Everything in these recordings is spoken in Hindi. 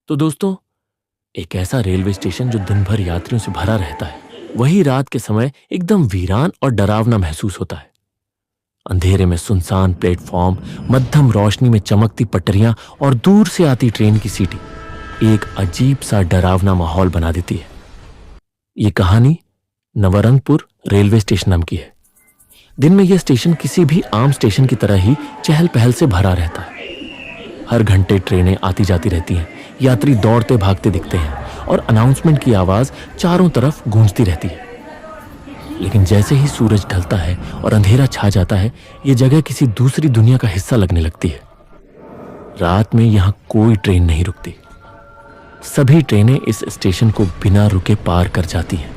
तो दोस्तों, एक ऐसा रेलवे स्टेशन जो दिन भर यात्रियों से भरा रहता है, वही रात के समय एकदम वीरान और डरावना महसूस होता है। अंधेरे में सुनसान प्लेटफॉर्म, मध्यम रोशनी में चमकती पटरियां और दूर से आती ट्रेन की सीटी एक अजीब सा डरावना माहौल बना देती है। ये कहानी नवरंगपुर रेलवे स्टेशन नाम की है। दिन में यह स्टेशन किसी भी आम स्टेशन की तरह ही चहल पहल से भरा रहता है। हर घंटे ट्रेनें आती जाती रहती हैं, यात्री दौड़ते भागते दिखते हैं और अनाउंसमेंट की आवाज चारों तरफ गूंजती रहती है। लेकिन जैसे ही सूरज ढलता है और अंधेरा छा जाता है, यह जगह किसी दूसरी दुनिया का हिस्सा लगने लगती है। रात में यहां कोई ट्रेन नहीं रुकती। सभी ट्रेनें इस स्टेशन को बिना रुके पार कर जाती हैं,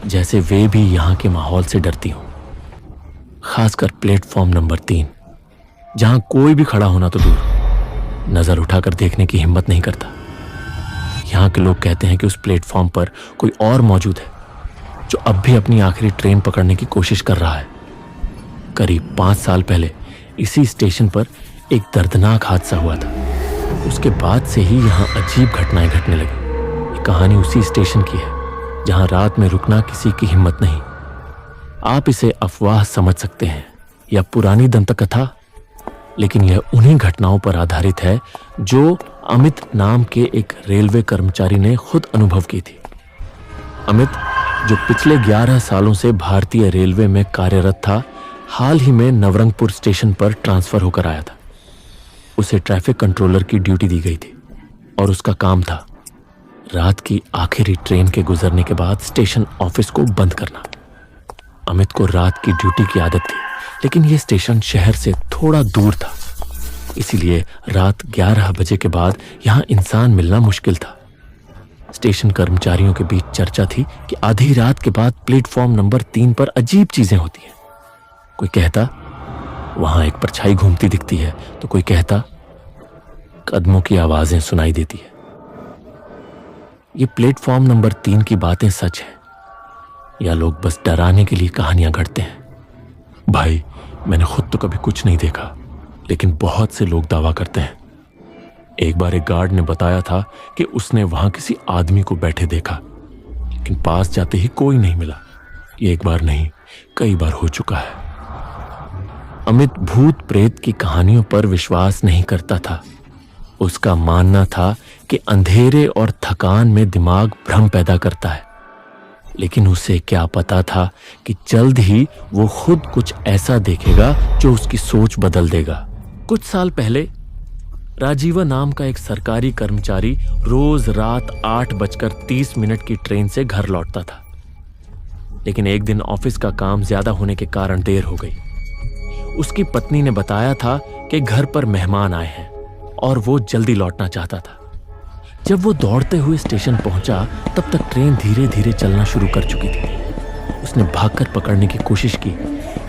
जैसे वे भी यहां के माहौल से डरती हों। खासकर प्लेटफॉर्म नंबर 3, जहां कोई भी खड़ा होना तो दूर, नजर उठाकर देखने की हिम्मत नहीं करता। यहां के लोग कहते हैं कि उस प्लेटफॉर्म पर कोई और मौजूद है जो अब भी अपनी आखिरी ट्रेन पकड़ने की कोशिश कर रहा है। करीब 5 साल पहले इसी स्टेशन पर एक दर्दनाक हादसा हुआ था। उसके बाद से ही यहां अजीब घटनाएं घटने लगी। ये कहानी उसी स्टेशन की है जहां रात में रुकना किसी की हिम्मत नहीं। आप इसे अफवाह समझ सकते हैं या पुरानी दंतकथा, लेकिन यह उन्हीं घटनाओं पर आधारित है जो अमित नाम के एक रेलवे कर्मचारी ने खुद अनुभव की थी। अमित, जो पिछले 11 सालों से भारतीय रेलवे में कार्यरत था, हाल ही में नवरंगपुर स्टेशन पर ट्रांसफर होकर आया था। उसे ट्रैफिक कंट्रोलर की ड्यूटी दी गई थी और उसका काम था रात की आखिरी ट्रेन के गुजरने के बाद स्टेशन ऑफिस को बंद करना। अमित को रात की ड्यूटी की आदत थी, लेकिन यह स्टेशन शहर से थोड़ा दूर था, इसीलिए रात 11 बजे के बाद यहां इंसान मिलना मुश्किल था। स्टेशन कर्मचारियों के बीच चर्चा थी कि आधी रात के बाद प्लेटफॉर्म नंबर 3 पर अजीब चीजें होती हैं। कोई कहता वहां एक परछाई घूमती दिखती है, तो कोई कहता कदमों की आवाजें सुनाई देती है। ये प्लेटफॉर्म नंबर 3 की बातें सच है या लोग बस डराने के लिए कहानियां गढ़ते हैं? भाई, मैंने खुद तो कभी कुछ नहीं देखा, लेकिन बहुत से लोग दावा करते हैं। एक बार एक गार्ड ने बताया था कि उसने वहां किसी आदमी को बैठे देखा, लेकिन पास जाते ही कोई नहीं मिला। ये एक बार नहीं, कई बार हो चुका है। अमित भूत प्रेत की कहानियों पर विश्वास नहीं करता था। उसका मानना था कि अंधेरे और थकान में दिमाग भ्रम पैदा करता है, लेकिन उसे क्या पता था कि जल्द ही वो खुद कुछ ऐसा देखेगा जो उसकी सोच बदल देगा। कुछ साल पहले राजीवा नाम का एक सरकारी कर्मचारी रोज रात 8:30 की ट्रेन से घर लौटता था, लेकिन एक दिन ऑफिस का काम ज्यादा होने के कारण देर हो गई। उसकी पत्नी ने बताया था कि घर पर मेहमान आए हैं और वो जल्दी लौटना चाहता था। जब वो दौड़ते हुए स्टेशन पहुंचा, तब तक ट्रेन धीरे धीरे चलना शुरू कर चुकी थी। उसने भागकर पकड़ने की कोशिश की,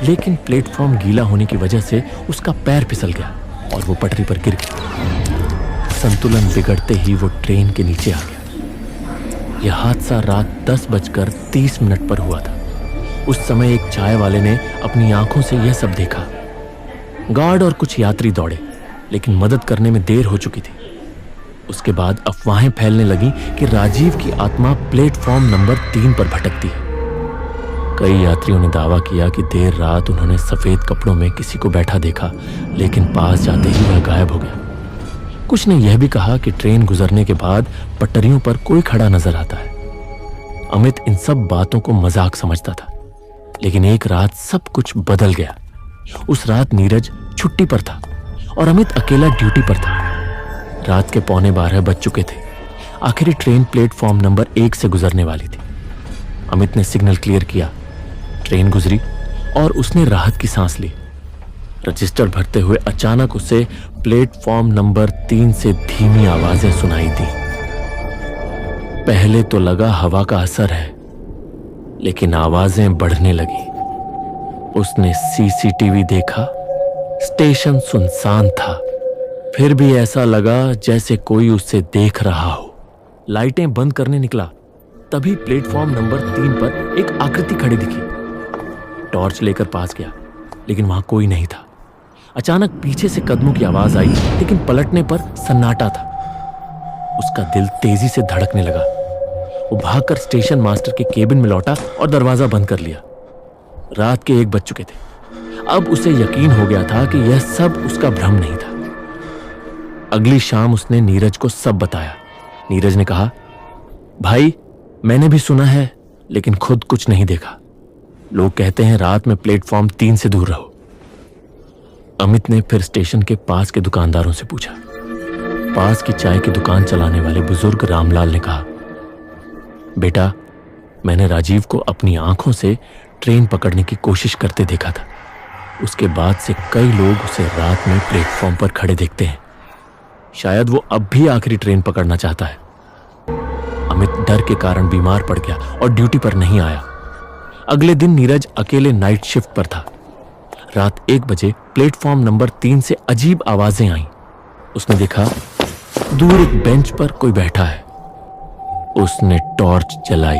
लेकिन प्लेटफॉर्म गीला होने की वजह से उसका पैर फिसल गया और वो पटरी पर गिर गया। संतुलन बिगड़ते ही वो ट्रेन के नीचे आ गया। यह हादसा रात 10:30 पर हुआ था। उस समय एक चाय वाले ने अपनी आंखों से यह सब देखा। गार्ड और कुछ यात्री दौड़े, लेकिन मदद करने में देर हो चुकी थी। उसके बाद अफवाहें फैलने लगी कि राजीव की आत्मा प्लेटफॉर्म नंबर 3 पर भटकती है। कई यात्रियों ने दावा किया कि देर रात उन्होंने सफेद कपड़ों में किसी को बैठा देखा, लेकिन पास जाते ही वह गायब हो गया। कुछ ने यह भी कहा कि ट्रेन गुजरने के बाद पटरियों पर कोई खड़ा नजर आता है। अमित इन सब बातों को मजाक समझता था, लेकिन एक रात सब कुछ बदल गया। उस रात नीरज छुट्टी पर था और अमित अकेला ड्यूटी पर था। रात के 11:15 बज चुके थे। आखिरी ट्रेन प्लेटफॉर्म नंबर 1 से गुजरने वाली थी। अमित ने सिग्नल क्लियर किया, ट्रेन गुजरी और उसने राहत की सांस ली। रजिस्टर भरते हुए अचानक उसे प्लेटफॉर्म नंबर 3 से धीमी आवाजें सुनाई दी। पहले तो लगा हवा का असर है, लेकिन आवाजें बढ़ने लगी। उसने सीसीटीवी देखा, स्टेशन सुनसान था, फिर भी ऐसा लगा जैसे कोई उसे देख रहा हो। लाइटें बंद करने निकला, तभी प्लेटफॉर्म नंबर 3 पर एक आकृति खड़ी दिखी। टॉर्च लेकर पास गया, लेकिन वहां कोई नहीं था। अचानक पीछे से कदमों की आवाज आई, लेकिन पलटने पर सन्नाटा था। उसका दिल तेजी से धड़कने लगा। वो भागकर स्टेशन मास्टर के केबिन में लौटा और दरवाजा बंद कर लिया। रात के 1 बज चुके थे। अब उसे यकीन हो गया था कि यह सब उसका भ्रम नहीं था। अगली शाम उसने नीरज को सब बताया। नीरज ने कहा, भाई मैंने भी सुना है लेकिन खुद कुछ नहीं देखा। लोग कहते हैं रात में प्लेटफॉर्म 3 से दूर रहो। अमित ने फिर स्टेशन के पास के दुकानदारों से पूछा। पास की चाय की दुकान चलाने वाले बुजुर्ग रामलाल ने कहा, बेटा मैंने राजीव को अपनी आंखों से ट्रेन पकड़ने की कोशिश करते देखा था। उसके बाद से कई लोग उसे रात में प्लेटफॉर्म पर खड़े देखते हैं। शायद वो अब भी आखिरी ट्रेन पकड़ना चाहता है। अमित डर के कारण बीमार पड़ गया और ड्यूटी पर नहीं आया। अगले दिन नीरज अकेले नाइट शिफ्ट पर था। रात 1 बजे प्लेटफॉर्म नंबर 3 से अजीब आवाजें आईं। उसने देखा दूर एक बेंच पर कोई बैठा है। उसने टॉर्च जलाई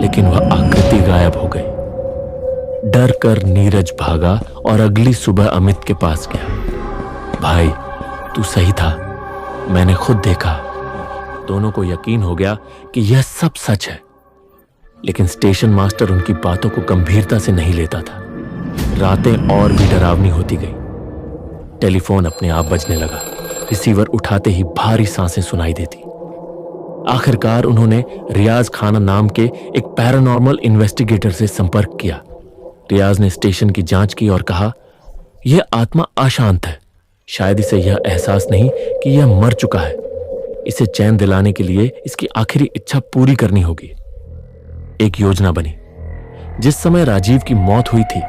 लेकिन वह आकृति गायब हो गई। डर कर नीरज भागा और अगली सुबह अमित के पास गया। भाई तू सही था, मैंने खुद देखा। दोनों को यकीन हो गया कि यह सब सच है, लेकिन स्टेशन मास्टर उनकी बातों को गंभीरता से नहीं लेता था। रातें और भी डरावनी होती गई। टेलीफोन अपने आप बजने लगा। रिसीवर उठाते ही भारी सांसें सुनाई देती। आखिरकार उन्होंने रियाज खान नाम के एक पैरानॉर्मल इन्वेस्टिगेटर से संपर्क किया। रियाज ने स्टेशन की जांच की और कहा, यह आत्मा अशांत है। शायद इसे यह एहसास नहीं कि यह मर चुका है। इसे चैन दिलाने के लिए इसकी आखिरी इच्छा पूरी करनी होगी। एक योजना बनी। जिस समय राजीव की मौत हुई थी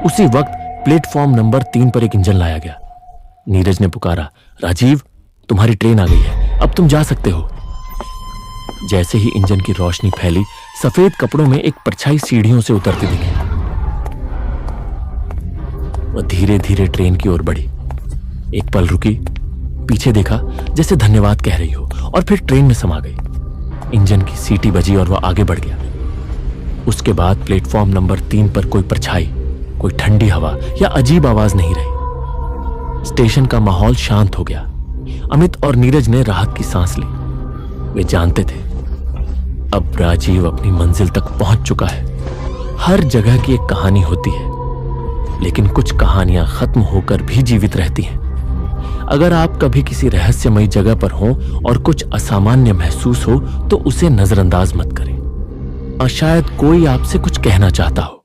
उसी वक्त प्लेटफॉर्म नंबर 3 पर एक इंजन लाया गया। नीरज ने पुकारा, राजीव तुम्हारी ट्रेन आ गई है, अब तुम जा सकते हो। जैसे ही इंजन की रोशनी फैली, सफेद कपड़ों में एक परछाई सीढ़ियों से उतरती दिखी। वह धीरे धीरे ट्रेन की ओर बढ़ी। एक पल रुकी, पीछे देखा जैसे धन्यवाद कह रही हो, और फिर ट्रेन में समा गई। इंजन की सीटी बजी और वह आगे बढ़ गया। उसके बाद प्लेटफॉर्म नंबर 3 पर कोई परछाई, कोई ठंडी हवा या अजीब आवाज नहीं रही। स्टेशन का माहौल शांत हो गया। अमित और नीरज ने राहत की सांस ली। वे जानते थे अब राजीव अपनी मंजिल तक पहुंच चुका है। हर जगह की एक कहानी होती है, लेकिन कुछ कहानियां खत्म होकर भी जीवित रहती हैं। अगर आप कभी किसी रहस्यमयी जगह पर हों और कुछ असामान्य महसूस हो तो उसे नजरअंदाज मत करें। और शायद कोई आपसे कुछ कहना चाहता हो।